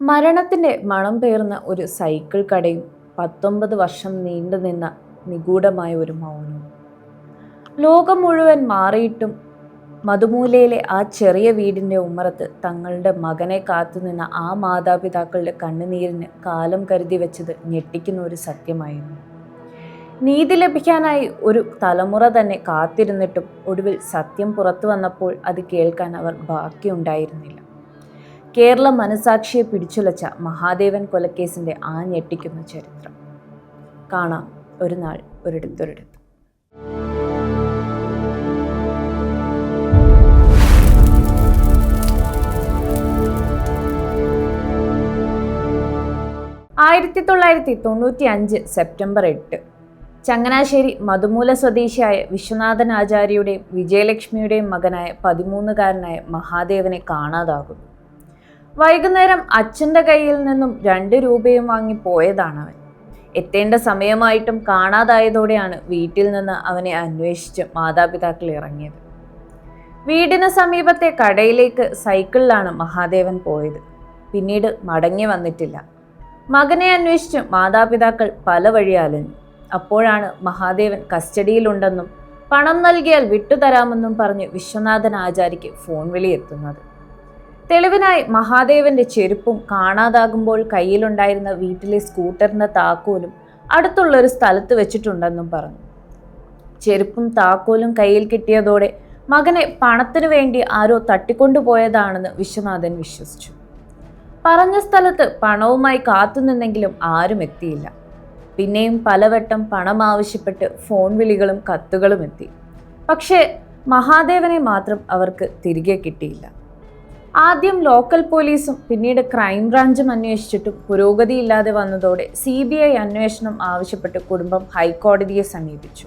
മരണത്തിൻ്റെ മണം പേർന്ന ഒരു സൈക്കിൾ കടയും 19 വർഷം നീണ്ടുനിന്ന നിഗൂഢമായ ഒരു മൗനവും. ലോകം മുഴുവൻ മാറിയിട്ടും മധുമൂലയിലെ ആ ചെറിയ വീടിൻ്റെ ഉമ്മറത്ത് തങ്ങളുടെ മകനെ കാത്തുനിന്ന ആ മാതാപിതാക്കളുടെ കണ്ണുനീരിന് കാലം കരുതി വെച്ചത് ഞെട്ടിക്കുന്ന ഒരു സത്യമായിരുന്നു. നീതി ലഭിക്കാനായി ഒരു തലമുറ തന്നെ കാത്തിരുന്നിട്ടും ഒടുവിൽ സത്യം പുറത്തു വന്നപ്പോൾ അത് കേൾക്കാൻ അവർ ബാക്കിയുണ്ടായിരുന്നില്ല. കേരള മനസാക്ഷിയെ പിടിച്ചുലച്ച മഹാദേവൻ കൊലക്കേസിൻ്റെ ആ ഞെട്ടിക്കുന്ന ചരിത്രം കാണാം ഒരു നാൾ ഒരിടത്തൊരിടത്ത്. ആയിരത്തി 1995 സെപ്റ്റംബർ 8 ചങ്ങനാശ്ശേരി മധുമൂല സ്വദേശിയായ വിശ്വനാഥൻ ആചാര്യയുടെയും വിജയലക്ഷ്മിയുടെയും മകനായ 13-കാരനായ മഹാദേവനെ കാണാതാകുന്നു. വൈകുന്നേരം അച്ഛൻ്റെ കയ്യിൽ നിന്നും 2 രൂപയും വാങ്ങി പോയതാണവൻ. എത്തേണ്ട സമയമായിട്ടും കാണാതായതോടെയാണ് വീട്ടിൽ നിന്ന് അവനെ അന്വേഷിച്ച് മാതാപിതാക്കൾ ഇറങ്ങിയത്. വീടിന് സമീപത്തെ കടയിലേക്ക് സൈക്കിളിലാണ് മഹാദേവൻ പോയത്. പിന്നീട് മടങ്ങി വന്നിട്ടില്ല. മകനെ അന്വേഷിച്ച് മാതാപിതാക്കൾ പല വഴി അലഞ്ഞു. അപ്പോഴാണ് മഹാദേവൻ കസ്റ്റഡിയിലുണ്ടെന്നും പണം നൽകിയാൽ വിട്ടുതരാമെന്നും പറഞ്ഞ് വിശ്വനാഥൻ ആചാര്യയ്ക്ക് ഫോൺ വിളി എത്തുന്നത്. തെളിവിനായി മഹാദേവന്റെ ചെരുപ്പും കാണാതാകുമ്പോൾ കയ്യിലുണ്ടായിരുന്ന വീട്ടിലെ സ്കൂട്ടറിന്റെ താക്കോലും അടുത്തുള്ളൊരു സ്ഥലത്ത് വെച്ചിട്ടുണ്ടെന്നും പറഞ്ഞു. ചെരുപ്പും താക്കോലും കയ്യിൽ കിട്ടിയതോടെ മകനെ പണത്തിനു വേണ്ടി ആരോ തട്ടിക്കൊണ്ടുപോയതാണെന്ന് വിശ്വനാഥൻ വിശ്വസിച്ചു. പറഞ്ഞ സ്ഥലത്ത് പണവുമായി കാത്തുനിന്നെങ്കിലും ആരും എത്തിയില്ല. പിന്നെയും പലവട്ടം പണം ആവശ്യപ്പെട്ട് ഫോൺ വിളികളും കത്തുകളും എത്തി. പക്ഷേ മഹാദേവനെ മാത്രം അവർക്ക് തിരികെ കിട്ടിയില്ല. ആദ്യം ലോക്കൽ പോലീസും പിന്നീട് ക്രൈംബ്രാഞ്ചും അന്വേഷിച്ചിട്ടും പുരോഗതിയില്ലാതെ വന്നതോടെ CBI അന്വേഷണം ആവശ്യപ്പെട്ട് കുടുംബം ഹൈക്കോടതിയെ സമീപിച്ചു.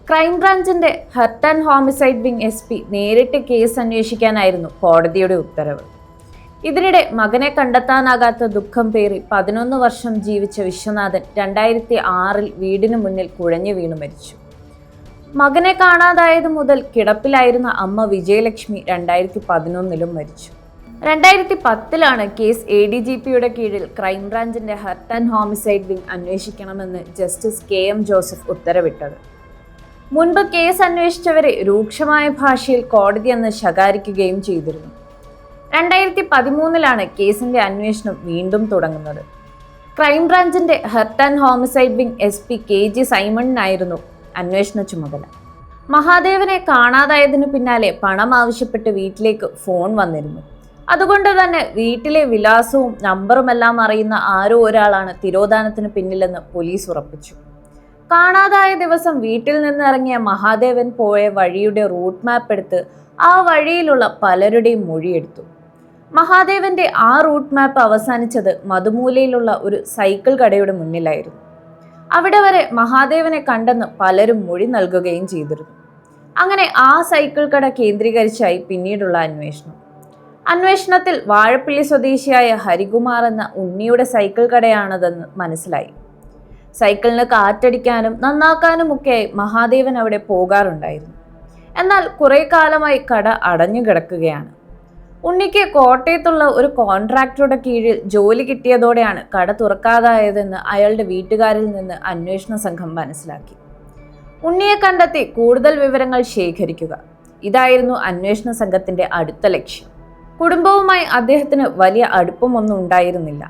ക്രൈംബ്രാഞ്ചിന്റെ hurt and homicide wing SP നേരിട്ട് കേസ് അന്വേഷിക്കാനായിരുന്നു കോടതിയുടെ ഉത്തരവ്. ഇതിനിടെ മകനെ കണ്ടെത്താനാകാത്ത ദുഃഖം പേറി 11 വർഷം ജീവിച്ച വിശ്വനാഥൻ 2006 വീടിന് മുന്നിൽ കുഴഞ്ഞു വീണു മരിച്ചു. മകനെ കാണാതായത് മുതൽ കിടപ്പിലായിരുന്ന അമ്മ വിജയലക്ഷ്മി 2011 മരിച്ചു. 2010 കേസ് ADGPയുടെ കീഴിൽ ക്രൈംബ്രാഞ്ചിന്റെ ഹർട്ട് ആൻഡ് ഹോമിസൈഡ് വിംഗ് അന്വേഷിക്കണമെന്ന് ജസ്റ്റിസ് KM ജോസഫ് ഉത്തരവിട്ടത്. മുൻപ് കേസ് അന്വേഷിച്ചവരെ രൂക്ഷമായ ഭാഷയിൽ കോടതി അന്ന് ശകാരിക്കുകയും ചെയ്തിരുന്നു. 2013 കേസിന്റെ അന്വേഷണം വീണ്ടും തുടങ്ങുന്നത്. ക്രൈംബ്രാഞ്ചിന്റെ hurt and homicide wing SP KG സൈമണിനായിരുന്നു അന്വേഷണ ചുമതല. മഹാദേവനെ കാണാതായതിനു പിന്നാലെ പണം ആവശ്യപ്പെട്ട് വീട്ടിലേക്ക് ഫോൺ വന്നിരുന്നു. അതുകൊണ്ട് തന്നെ വീട്ടിലെ വിലാസവും നമ്പറുമെല്ലാം അറിയുന്ന ആരോ ഒരാളാണ് തിരോധാനത്തിന് പിന്നിലെന്ന് പോലീസ് ഉറപ്പിച്ചു. കാണാതായ ദിവസം വീട്ടിൽ നിന്നിറങ്ങിയ മഹാദേവൻ പോയ വഴിയുടെ റൂട്ട് മാപ്പ് എടുത്ത് ആ വഴിയിലുള്ള പലരുടെയും മൊഴിയെടുത്തു. മഹാദേവന്റെ ആ റൂട്ട് മാപ്പ് അവസാനിച്ചത് മധുമൂലയിലുള്ള ഒരു സൈക്കിൾ കടയുടെ മുന്നിലായിരുന്നു. അവിടെ വരെ മഹാദേവനെ കണ്ടെന്ന് പലരും മൊഴി നൽകുകയും ചെയ്തിരുന്നു. അങ്ങനെ ആ സൈക്കിൾ കട കേന്ദ്രീകരിച്ചായി പിന്നീടുള്ള അന്വേഷണത്തിൽ വാഴപ്പള്ളി സ്വദേശിയായ ഹരികുമാർ എന്ന ഉണ്ണിയുടെ സൈക്കിൾ കടയാണതെന്ന് മനസ്സിലായി. സൈക്കിളിന് കാറ്റടിക്കാനും നന്നാക്കാനുമൊക്കെയായി മഹാദേവൻ അവിടെ പോകാറുണ്ടായിരുന്നു. എന്നാൽ കുറെ കാലമായി കട അടഞ്ഞു കിടക്കുകയാണ്. ഉണ്ണിക്ക് കോട്ടയത്തുള്ള ഒരു കോൺട്രാക്ടറുടെ കീഴിൽ ജോലി കിട്ടിയതോടെയാണ് കട തുറക്കാതായതെന്ന് അയാളുടെ വീട്ടുകാരിൽ നിന്ന് അന്വേഷണ സംഘം മനസ്സിലാക്കി. ഉണ്ണിയെ കണ്ടെത്തി കൂടുതൽ വിവരങ്ങൾ ശേഖരിക്കുക, ഇതായിരുന്നു അന്വേഷണ സംഘത്തിന്റെ അടുത്ത ലക്ഷ്യം. കുടുംബവുമായി അദ്ദേഹത്തിന് വലിയ അടുപ്പമൊന്നും ഉണ്ടായിരുന്നില്ല.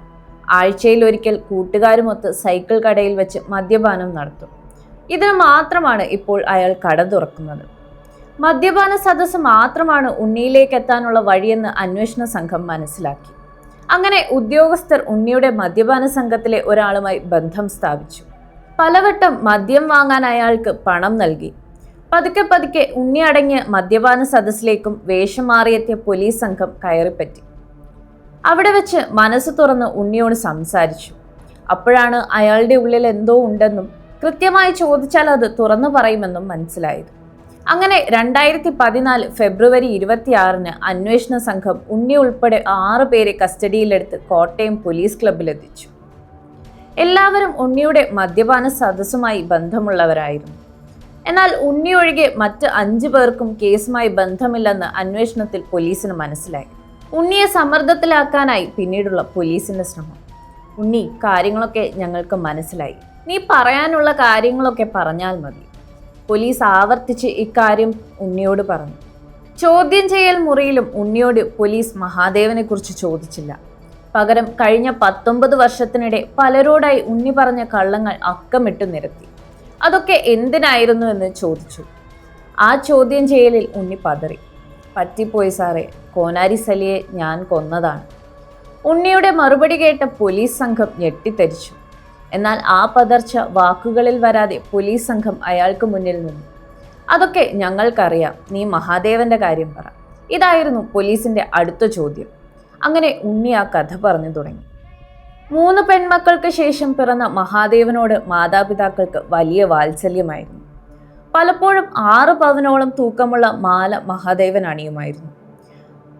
ആഴ്ചയിൽ ഒരിക്കൽ കൂട്ടുകാരുമൊത്ത് സൈക്കിൾ കടയിൽ വെച്ച് മദ്യപാനം നടത്തും. ഇതിന് മാത്രമാണ് ഇപ്പോൾ അയാൾ കട തുറക്കുന്നത്. മദ്യപാന സദസ്സ് മാത്രമാണ് ഉണ്ണിയിലേക്ക് എത്താനുള്ള വഴിയെന്ന് അന്വേഷണ സംഘം മനസ്സിലാക്കി. അങ്ങനെ ഉദ്യോഗസ്ഥർ ഉണ്ണിയുടെ മദ്യപാന സംഘത്തിലെ ഒരാളുമായി ബന്ധം സ്ഥാപിച്ചു. പലവട്ടം മദ്യം വാങ്ങാൻ അയാൾക്ക് പണം നൽകി. പതുക്കെ ഉണ്ണി അടങ്ങിയ മദ്യപാന സദസ്സിലേക്കും വേഷം മാറിയെത്തിയ പോലീസ് സംഘം കയറിപ്പറ്റി. അവിടെ വെച്ച് മനസ്സ് തുറന്ന് ഉണ്ണിയോട് സംസാരിച്ചു. അപ്പോഴാണ് അയാളുടെ ഉള്ളിൽ എന്തോ ഉണ്ടെന്നും കൃത്യമായി ചോദിച്ചാൽ അത് തുറന്നു പറയുമെന്നും മനസ്സിലായത്. അങ്ങനെ 2014 ഫെബ്രുവരി 26 അന്വേഷണ സംഘം ഉണ്ണി ഉൾപ്പെടെ 6 പേരെ കസ്റ്റഡിയിലെടുത്ത് കോട്ടയം പോലീസ് ക്ലബിലെത്തിച്ചു. എല്ലാവരും ഉണ്ണിയുടെ മദ്യപാന സദസ്സുമായി ബന്ധമുള്ളവരായിരുന്നു. എന്നാൽ ഉണ്ണി ഒഴികെ മറ്റ് 5 പേർക്കും കേസുമായി ബന്ധമില്ലെന്ന് അന്വേഷണത്തിൽ പോലീസിന് മനസ്സിലായി. ഉണ്ണിയെ സമ്മർദ്ദത്തിലാക്കാനായി പിന്നീടുള്ള പോലീസിന്റെ ശ്രമം. ഉണ്ണി, കാര്യങ്ങളൊക്കെ ഞങ്ങൾക്ക് മനസ്സിലായി, നീ പറയാനുള്ള കാര്യങ്ങളൊക്കെ പറഞ്ഞാൽ മതി. പോലീസ് ആവർത്തിച്ച് ഇക്കാര്യം ഉണ്ണിയോട് പറഞ്ഞു. ചോദ്യം ചെയ്യൽ മുറിയിലും ഉണ്ണിയോട് പോലീസ് മഹാദേവനെ കുറിച്ച് ചോദിച്ചില്ല. പകരം കഴിഞ്ഞ 19 വർഷത്തിനിടെ പലരോടായി ഉണ്ണി പറഞ്ഞ കള്ളങ്ങൾ അക്കമിട്ട് നിരത്തി. അതൊക്കെ എന്തിനായിരുന്നു എന്ന് ചോദിച്ചു. ആ ചോദ്യം ചെയ്യലിൽ ഉണ്ണി പതറി. പറ്റിപ്പോയി സാറേ, കോനാരി സലിയെ ഞാൻ കൊന്നതാണ്. ഉണ്ണിയുടെ മറുപടി കേട്ട പോലീസ് സംഘം ഞെട്ടിത്തെരിച്ചു. എന്നാൽ ആ പതർച്ച വാക്കുകളിൽ വരാതെ പോലീസ് സംഘം അയാൾക്ക് മുന്നിൽ നിന്നു. അതൊക്കെ ഞങ്ങൾക്കറിയാം, നീ മഹാദേവന്റെ കാര്യം പറ. ഇതായിരുന്നു പോലീസിന്റെ അടുത്ത ചോദ്യം. അങ്ങനെ ഉണ്ണി ആ കഥ പറഞ്ഞു തുടങ്ങി. 3 പെൺമക്കൾക്ക് ശേഷം പിറന്ന മഹാദേവനോട് മാതാപിതാക്കൾക്ക് വലിയ വാത്സല്യമായിരുന്നു. പലപ്പോഴും 6 പവനോളം തൂക്കമുള്ള മാല മഹാദേവൻ അണിയുമായിരുന്നു.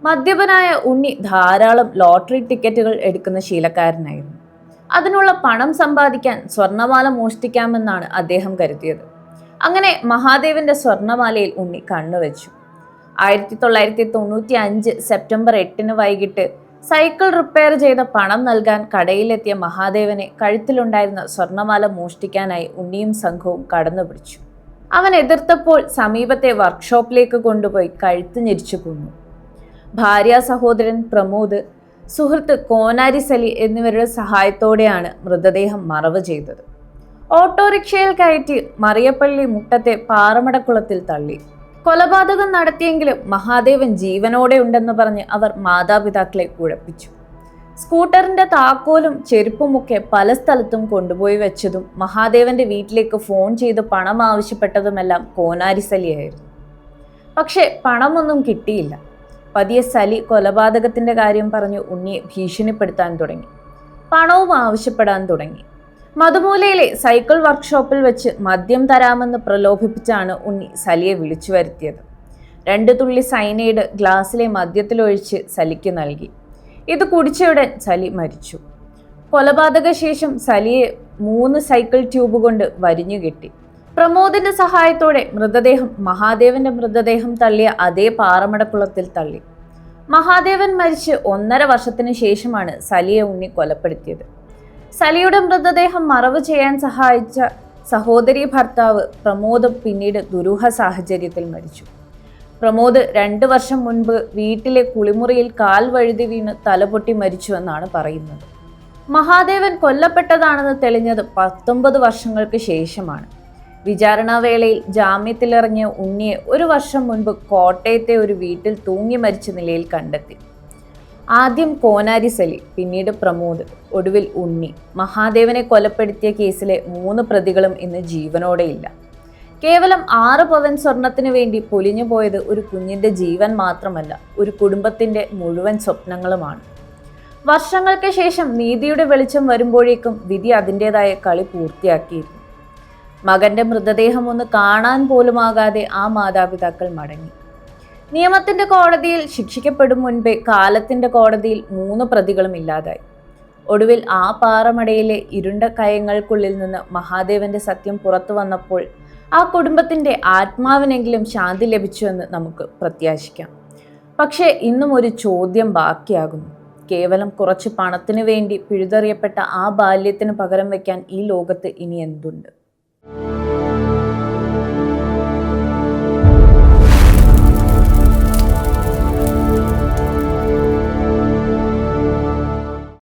മദ്യപനായ ഉണ്ണി ധാരാളം ലോട്ടറി ടിക്കറ്റുകൾ എടുക്കുന്ന ശീലക്കാരനായിരുന്നു. അതിനുള്ള പണം സമ്പാദിക്കാൻ സ്വർണമാല മോഷ്ടിക്കാമെന്നാണ് അദ്ദേഹം കരുതിയത്. അങ്ങനെ മഹാദേവന്റെ സ്വർണമാലയിൽ ഉണ്ണി കണ്ണുവെച്ചു. 1995 സെപ്റ്റംബർ 8 വൈകിട്ട് സൈക്കിൾ റിപ്പയർ ചെയ്ത പണം നൽകാൻ കടയിലെത്തിയ മഹാദേവനെ കഴുത്തിലുണ്ടായിരുന്ന സ്വർണമാല മോഷ്ടിക്കാനായി ഉണ്ണിയും സംഘവും കടന്നുപിടിച്ചു. അവൻ എതിർത്തപ്പോൾ സമീപത്തെ വർക്ക്ഷോപ്പിലേക്ക് കൊണ്ടുപോയി കഴുത്ത് ഞെരിച്ചു കൊന്നു. ഭാര്യ സഹോദരൻ പ്രമോദ്, സുഹൃത്ത് കോനാരി സലി എന്നിവരുടെ സഹായത്തോടെയാണ് മൃതദേഹം മറവ് ചെയ്തത്. ഓട്ടോറിക്ഷയിൽ കയറ്റി മറിയപ്പള്ളി മുട്ടത്തെ പാറമടക്കുളത്തിൽ തള്ളി. കൊലപാതകം നടത്തിയെങ്കിലും മഹാദേവൻ ജീവനോടെ ഉണ്ടെന്ന് പറഞ്ഞ് അവർ മാതാപിതാക്കളെ കുഴപ്പിച്ചു. സ്കൂട്ടറിന്റെ താക്കോലും ചെരുപ്പുമൊക്കെ പല സ്ഥലത്തും കൊണ്ടുപോയി വെച്ചതും മഹാദേവന്റെ വീട്ടിലേക്ക് ഫോൺ ചെയ്ത് പണം ആവശ്യപ്പെട്ടതുമെല്ലാം കോനാരി സലിയായിരുന്നു. പക്ഷെ പണമൊന്നും കിട്ടിയില്ല. പതിയെ സലി കൊലപാതകത്തിന്റെ കാര്യം പറഞ്ഞു ഉണ്ണിയെ ഭീഷണിപ്പെടുത്താൻ തുടങ്ങി. പണവും ആവശ്യപ്പെടാൻ തുടങ്ങി. മധുമൂലയിലെ സൈക്കിൾ വർക്ക്ഷോപ്പിൽ വെച്ച് മദ്യം തരാമെന്ന് പ്രലോഭിപ്പിച്ചാണ് ഉണ്ണി സലിയെ വിളിച്ചു വരുത്തിയത്. 2 തുള്ളി സൈനൈഡ് ഗ്ലാസ്സിലെ മദ്യത്തിലൊഴിച്ച് സലിക്ക് നൽകി. ഇത് കുടിച്ചയുടൻ സലി മരിച്ചു. കൊലപാതക ശേഷം സലിയെ 3 സൈക്കിൾ ട്യൂബ് കൊണ്ട് വരിഞ്ഞുകെട്ടി. പ്രമോദിന്റെ സഹായത്തോടെ മൃതദേഹം മഹാദേവന്റെ മൃതദേഹം തള്ളിയ അതേ പാറമടക്കുളത്തിൽ തള്ളി. മഹാദേവൻ മരിച്ച് 1.5 വർഷത്തിന് ശേഷമാണ് സലിയെ ഉണ്ണി കൊലപ്പെടുത്തിയത്. സലിയുടെ മൃതദേഹം മറവ് ചെയ്യാൻ സഹായിച്ച സഹോദരി ഭർത്താവ് പ്രമോദ് പിന്നീട് ദുരൂഹ സാഹചര്യത്തിൽ മരിച്ചു. പ്രമോദ് 2 വർഷം മുൻപ് വീട്ടിലെ കുളിമുറിയിൽ കാൽ വഴുതി വീണ് തലപൊട്ടി മരിച്ചുവെന്നാണ് പറയുന്നത്. മഹാദേവൻ കൊല്ലപ്പെട്ടതാണെന്ന് തെളിഞ്ഞത് 19 വർഷങ്ങൾക്ക് ശേഷമാണ്. വിചാരണാവേളയിൽ ജാമ്യത്തിലിറങ്ങിയ ഉണ്ണിയെ 1 വർഷം മുൻപ് കോട്ടയത്തെ ഒരു വീട്ടിൽ തൂങ്ങി മരിച്ച നിലയിൽ കണ്ടെത്തി. ആദ്യം കോനാരി സലി, പിന്നീട് പ്രമോദ്, ഒടുവിൽ ഉണ്ണി. മഹാദേവനെ കൊലപ്പെടുത്തിയ കേസിലെ 3 പ്രതികളും ഇന്ന് ജീവനോടെയില്ല. കേവലം 6 പവൻ സ്വർണത്തിന് വേണ്ടി പൊലിഞ്ഞു പോയത് ഒരു കുഞ്ഞിന്റെ ജീവൻ മാത്രമല്ല, ഒരു കുടുംബത്തിന്റെ മുഴുവൻ സ്വപ്നങ്ങളുമാണ്. വർഷങ്ങൾക്ക് ശേഷം നീതിയുടെ വെളിച്ചം വരുമ്പോഴേക്കും വിധി അതിൻ്റെതായ കളി പൂർത്തിയാക്കിയിരുന്നു. മകന്റെ മൃതദേഹം ഒന്ന് കാണാൻ പോലുമാകാതെ ആ മാതാപിതാക്കൾ മടങ്ങി. നിയമത്തിന്റെ കോടതിയിൽ ശിക്ഷിക്കപ്പെടും മുൻപേ കാലത്തിന്റെ കോടതിയിൽ 3 പ്രതികളും ഇല്ലാതായി. ഒടുവിൽ ആ പാറമടയിലെ ഇരുണ്ട കയങ്ങൾക്കുള്ളിൽ നിന്ന് മഹാദേവന്റെ സത്യം പുറത്തു വന്നപ്പോൾ ആ കുടുംബത്തിന്റെ ആത്മാവിനെങ്കിലും ശാന്തി ലഭിച്ചുവെന്ന് നമുക്ക് പ്രത്യാശിക്കാം. പക്ഷേ ഇന്നും ഒരു ചോദ്യം ബാക്കിയാകുന്നു. കേവലം കുറച്ച് പണത്തിനു വേണ്ടി പിഴുതെറിയപ്പെട്ട ആ ബാല്യത്തിന് പകരം വയ്ക്കാൻ ഈ ലോകത്ത് ഇനി എന്തുണ്ട്?